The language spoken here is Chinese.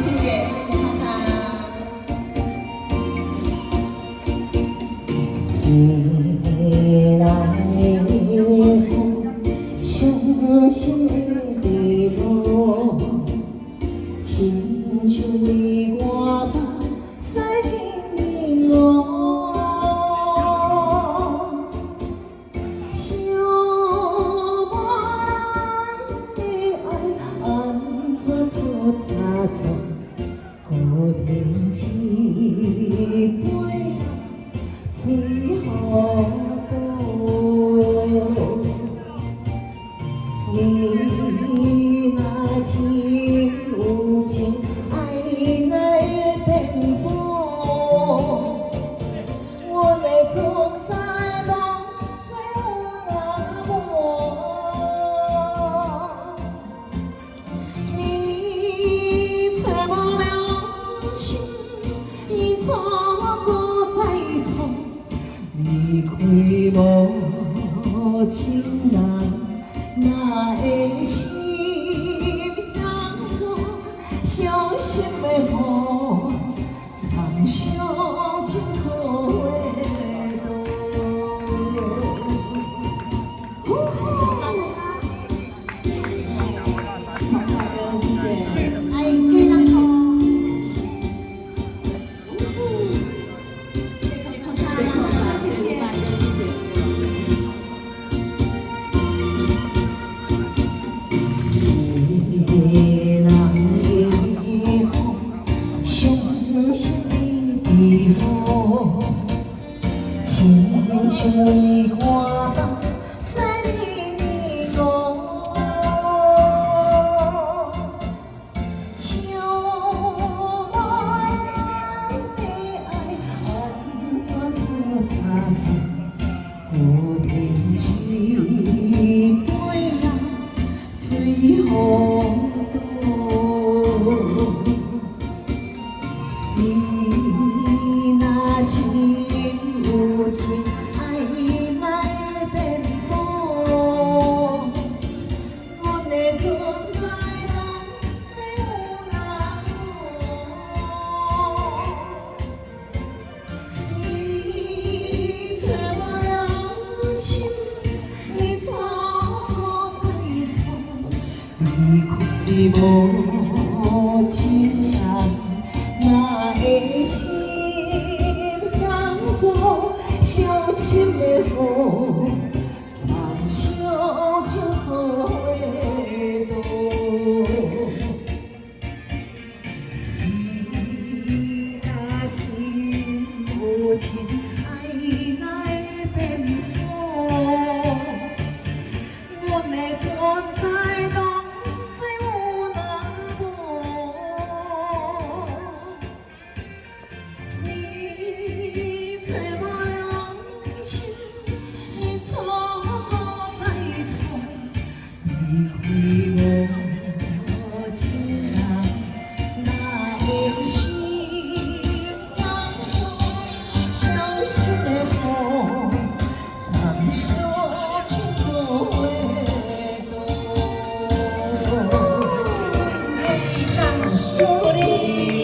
谢谢哈桑。夜来风，伤心的路，亲像为我把西天我，想我的爱安怎错擦错，孤停一杯。 水好多，你若情有情，爱来颠簸，我的存在拢最有那无，你找无了心，你错过再错。 离开无情人，哪会心当作伤心的雨，长相情做花朵。谢谢，哎，给他口。 夜来风，伤心的路，亲像为我把西天路，想我的爱安怎错擦错，孤停一杯呀，水好多。 你若情有情，爱来颠簸，阮的存在拢最有那无。你找我了心，你错过再错，离开无情人。 哪会心当作伤心的雨，长相情做花朵。你若情无情，爱来颠簸，阮的存在拢最有那无。 离开无情人，哪会心当作伤心的雨，长相情做花朵。掌声鼓励。